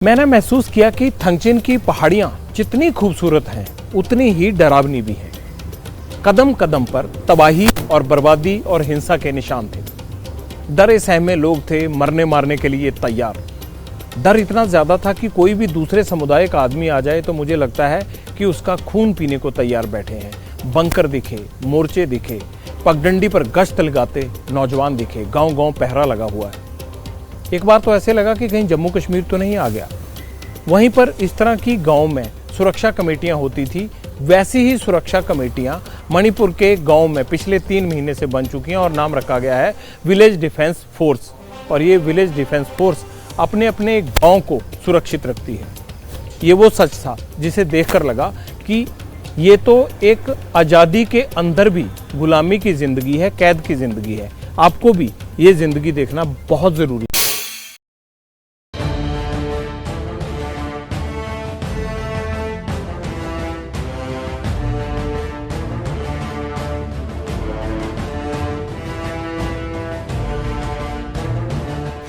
मैंने महसूस किया कि थंगचिन की पहाड़ियां जितनी खूबसूरत हैं उतनी ही डरावनी भी हैं। कदम कदम पर तबाही और बर्बादी और हिंसा के निशान थे। डरे सहमे लोग थे, मरने मारने के लिए तैयार। डर इतना ज्यादा था कि कोई भी दूसरे समुदाय का आदमी आ जाए तो मुझे लगता है कि उसका खून पीने को तैयार बैठे हैं। बंकर दिखे, मोर्चे दिखे, पगडंडी पर गश्त लगाते नौजवान दिखे, गांव गांव पहरा लगा हुआ है। एक बार तो ऐसे लगा कि कहीं जम्मू कश्मीर तो नहीं आ गया। वहीं पर इस तरह की गांव में सुरक्षा कमेटियां होती थी, वैसी ही सुरक्षा कमेटियां मणिपुर के गांव में पिछले 3 महीने से बन चुकी हैं और नाम रखा गया है विलेज डिफेंस फोर्स। और ये विलेज डिफेंस फोर्स अपने अपने गांव को सुरक्षित रखती है। ये वो सच था जिसे देखकर लगा कि ये तो एक आज़ादी के अंदर भी गुलामी की जिंदगी है, कैद की जिंदगी है। आपको भी ये जिंदगी देखना बहुत जरूरी है।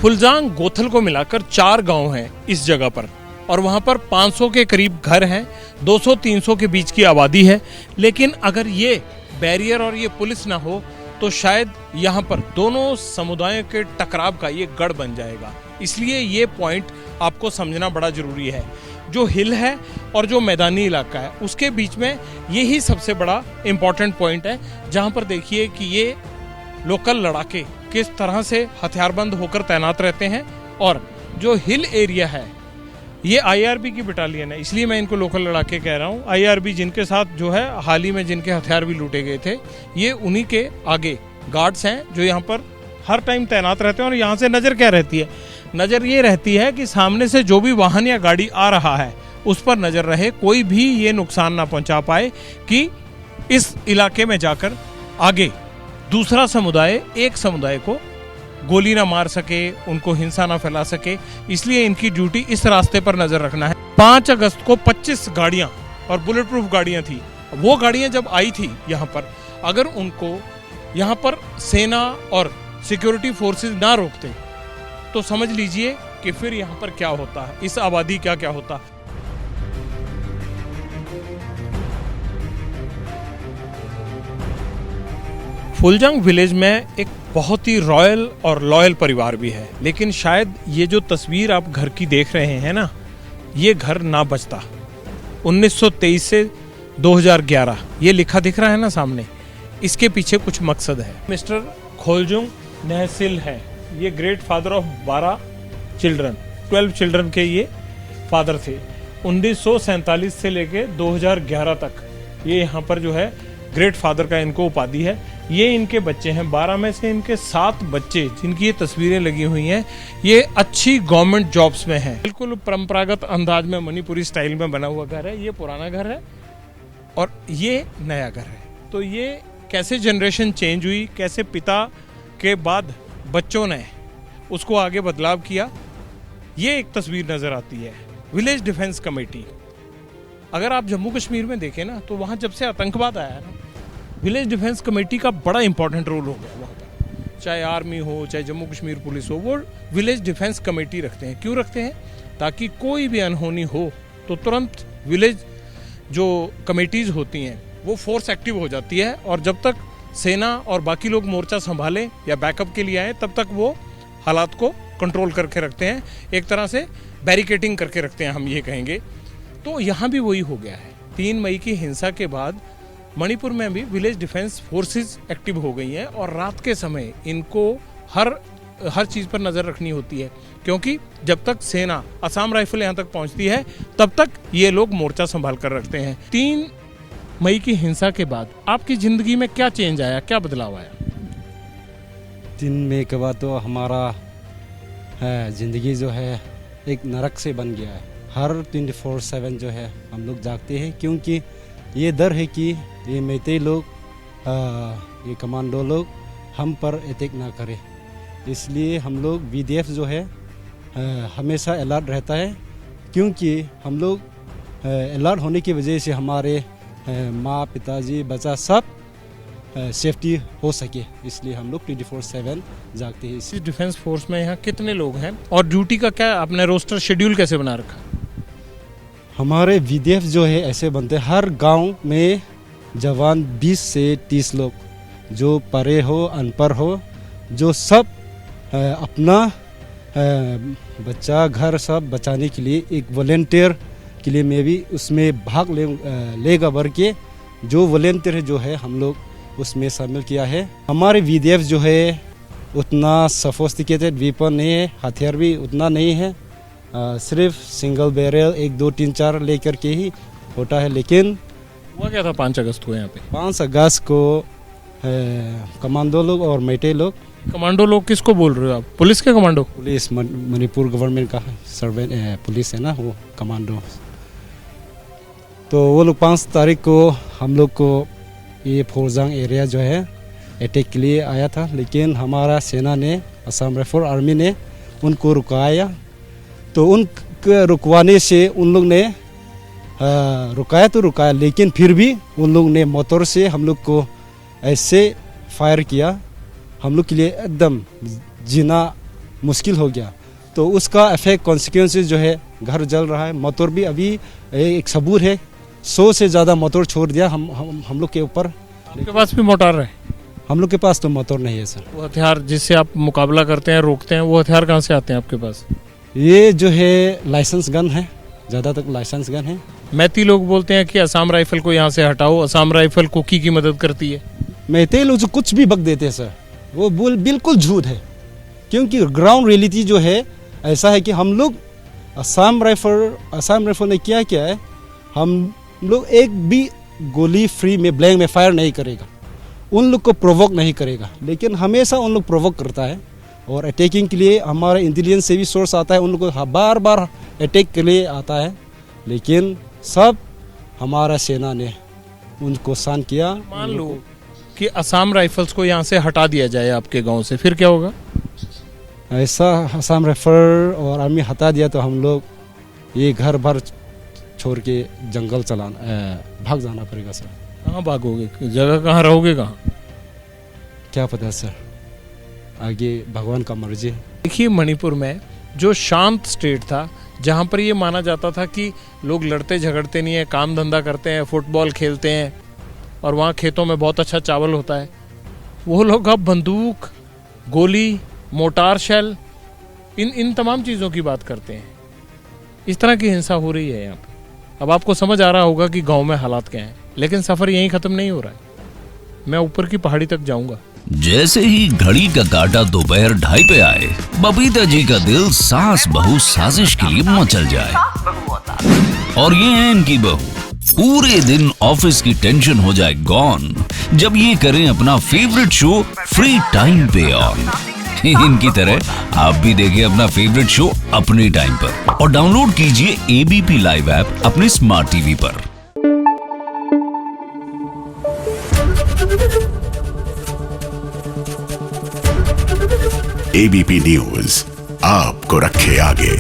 फुलजांग गोथल को मिलाकर 4 गांव हैं इस जगह पर और वहां पर 500 के करीब घर हैं, 200-300 के बीच की आबादी है। लेकिन अगर ये बैरियर और ये पुलिस ना हो तो शायद यहाँ पर दोनों समुदायों के टकराव का ये गढ़ बन जाएगा। इसलिए ये पॉइंट आपको समझना बड़ा जरूरी है। जो हिल है और जो मैदानी इलाका है उसके बीच में यही सबसे बड़ा इम्पोर्टेंट पॉइंट है, जहाँ पर देखिए कि ये लोकल लड़ाके किस तरह से हथियारबंद होकर तैनात रहते हैं। और जो हिल एरिया है ये आईआरबी की बटालियन है, इसलिए मैं इनको लोकल लड़ाके कह रहा हूँ। आईआरबी जिनके साथ जो है हाल ही में जिनके हथियार भी लूटे गए थे, ये उन्हीं के आगे गार्ड्स हैं जो यहाँ पर हर टाइम तैनात रहते हैं। और यहाँ से नज़र क्या रहती है? नज़र ये रहती है कि सामने से जो भी वाहन या गाड़ी आ रहा है उस पर नज़र रहे, कोई भी ये नुकसान ना पहुँचा पाए कि इस इलाके में जाकर आगे दूसरा समुदाय एक समुदाय को गोली ना मार सके, उनको हिंसा ना फैला सके। इसलिए इनकी ड्यूटी इस रास्ते पर नजर रखना है। 5 अगस्त को 25 गाड़ियां और बुलेट प्रूफ गाड़ियां थी। वो गाड़ियां जब आई थी यहाँ पर, अगर उनको यहाँ पर सेना और सिक्योरिटी फोर्सेस ना रोकते तो समझ लीजिए कि फिर यहाँ पर क्या होता है, इस आबादी क्या होता। फुलजांग विलेज में एक बहुत ही रॉयल और लॉयल परिवार भी है। लेकिन शायद ये जो तस्वीर आप घर की देख रहे हैं ना, ये घर ना बचता। 1923 से 2011 ये लिखा दिख रहा है ना सामने, इसके पीछे कुछ मकसद है। मिस्टर खोलजुंग नहसिल है, ये ग्रेट फादर ऑफ 12 चिल्ड्रन के ये फादर थे। 1947 से लेके 2011 तक ये यहाँ पर जो है ग्रेट फादर का इनको उपाधि है। ये इनके बच्चे हैं, 12 में से इनके 7 बच्चे जिनकी ये तस्वीरें लगी हुई हैं, ये अच्छी गवर्नमेंट जॉब्स में हैं। बिल्कुल परंपरागत अंदाज में मणिपुरी स्टाइल में बना हुआ घर है। ये पुराना घर है और ये नया घर है। तो ये कैसे जनरेशन चेंज हुई, कैसे पिता के बाद बच्चों ने उसको आगे बदलाव किया, ये एक तस्वीर नजर आती है। विलेज डिफेंस कमेटी, अगर आप जम्मू कश्मीर में देखें ना तो वहाँ जब से आतंकवाद आया है ना, विलेज डिफेंस कमेटी का बड़ा इंपॉर्टेंट रोल हो गया वहाँ पर। चाहे आर्मी हो, चाहे जम्मू कश्मीर पुलिस हो, वो विलेज डिफेंस कमेटी रखते हैं। क्यों रखते हैं? ताकि कोई भी अनहोनी हो तो तुरंत विलेज जो कमेटीज़ होती हैं वो फोर्स एक्टिव हो जाती है। और जब तक सेना और बाकी लोग मोर्चा संभालें या बैकअप के लिए आए, तब तक वो हालात को कंट्रोल करके रखते हैं, एक तरह से बैरिकेटिंग करके रखते हैं, हम ये कहेंगे। तो यहाँ भी वही हो गया है। 3 मई की हिंसा के बाद मणिपुर में भी विलेज डिफेंस फोर्सेस एक्टिव हो गई हैं और रात के समय इनको हर चीज़ पर नज़र रखनी होती है, क्योंकि जब तक सेना असम राइफल यहाँ तक पहुँचती है तब तक ये लोग मोर्चा संभाल कर रखते हैं। 3 मई की हिंसा के बाद आपकी ज़िंदगी में क्या चेंज आया, क्या बदलाव आया? 3 मई के बाद तो हमारा ज़िंदगी जो है एक नरक से बन गया है। हर 24/7 जो है हम लोग जागते हैं, क्योंकि ये डर है कि ये मैतेई लोग, ये कमांडो लोग हम पर अटैक ना करें। इसलिए हम लोग वीडीएफ जो है हमेशा अलर्ट रहता है, क्योंकि हम लोग अलर्ट होने की वजह से हमारे माँ, पिताजी, बच्चा सब सेफ्टी हो सके, इसलिए हम लोग 24/7 जागते हैं। इस डिफेंस फोर्स में यहाँ कितने लोग हैं और ड्यूटी का क्या आपने रोस्टर शेड्यूल कैसे बना रखा? हमारे VDF जो है ऐसे बनते हैं, हर गांव में जवान 20 से 30 लोग, जो पढ़े हो अनपढ़ हो, जो सब अपना बच्चा घर सब बचाने के लिए एक वॉलेंटियर के लिए मैं भी उसमें भाग लेगा भर के, जो वॉलेंटियर है जो है हम लोग उसमें शामिल किया है। हमारे VDF जो है उतना सोफिस्टिकेटेड वेपन नहीं है, हथियार भी उतना नहीं है, सिर्फ सिंगल बैरल 1 2 3 4 लेकर के ही होता है। लेकिन हुआ क्या था 5 अगस्त को यहाँ पे? 5 अगस्त को कमांडो लोग और मैटे लोग। कमांडो लोग किसको बोल रहे हो आप? पुलिस के कमांडो? पुलिस मणिपुर गवर्नमेंट का सर्वेंट पुलिस है ना, वो कमांडो। तो वो लोग 5 तारीख को हम लोग को ये फोरजांग एरिया जो है अटैक के लिए आया था, लेकिन हमारा सेना ने, असम राइफल आर्मी ने उनको रुकाया। तो उन रुकवाने से उन लोग ने रुकाया तो रुकाया, लेकिन फिर भी उन लोग ने मोटर से हम लोग को ऐसे फायर किया, हम लोग के लिए एकदम जीना मुश्किल हो गया। तो उसका इफेक्ट कॉन्सिक्वेंसेस जो है, घर जल रहा है, मोटर भी अभी एक सबूत है, 100 से ज़्यादा मोटर छोड़ दिया हम लोग के ऊपर। आपके पास भी मोटार है? हम लोग के पास तो मोटर नहीं है सर। वो हथियार जिससे आप मुकाबला करते हैं, रोकते हैं, वो हथियार कहाँ से आते हैं आपके पास? ये जो है लाइसेंस गन है, ज़्यादातर लाइसेंस गन है। मैती लोग बोलते हैं कि असम राइफल को यहाँ से हटाओ, असम राइफल कुकी की मदद करती है। मैते लोग जो कुछ भी बक देते हैं सर, वो बिल्कुल झूठ है, क्योंकि ग्राउंड रियलिटी जो है ऐसा है कि हम लोग असम राइफल ने क्या किया है, हम लोग एक भी गोली फ्री में ब्लैंक में फायर नहीं करेगा, उन लोग को प्रोवोक नहीं करेगा, लेकिन हमेशा उन लोग प्रोवोक करता है। और अटैकिंग के लिए हमारा इंटेलिजेंस से भी सोर्स आता है, उन लोग को बार बार अटैक के लिए आता है, लेकिन सब हमारा सेना ने उनको शांत किया। मान लो कि असम राइफल्स को यहाँ से हटा दिया जाए आपके गांव से, फिर क्या होगा? ऐसा असम राइफल और आर्मी हटा दिया तो हम लोग ये घर भर छोड़ के जंगल भाग जाना पड़ेगा सर। कहाँ भागोगे? जगह कहाँ रहोगे? कहाँ? क्या पता सर, आगे भगवान का मर्जी। देखिए, मणिपुर में जो शांत स्टेट था, जहाँ पर ये माना जाता था कि लोग लड़ते झगड़ते नहीं है, काम धंधा करते हैं, फुटबॉल खेलते हैं और वहाँ खेतों में बहुत अच्छा चावल होता है, वो लोग अब बंदूक, गोली, मोटार शेल, इन तमाम चीज़ों की बात करते हैं। इस तरह की हिंसा हो रही है यहाँ पे। अब आपको समझ आ रहा होगा कि गांव में हालात क्या हैं, लेकिन सफर यहीं खत्म नहीं हो रहा है। मैं ऊपर की पहाड़ी तक जाऊंगा। जैसे ही घड़ी का काटा दोपहर 2:30 पे आए, बबीता जी का दिल सास बहू साजिश के लिए मचल जाए। और ये है इनकी बहू, पूरे दिन ऑफिस की टेंशन हो जाए गॉन जब ये करें अपना फेवरेट शो फ्री टाइम पे ऑन। इनकी तरह आप भी देखिए अपना फेवरेट शो अपने टाइम पर और डाउनलोड कीजिए ABP लाइव ऐप अपने स्मार्ट टीवी पर। ABP न्यूज आपको रखे आगे।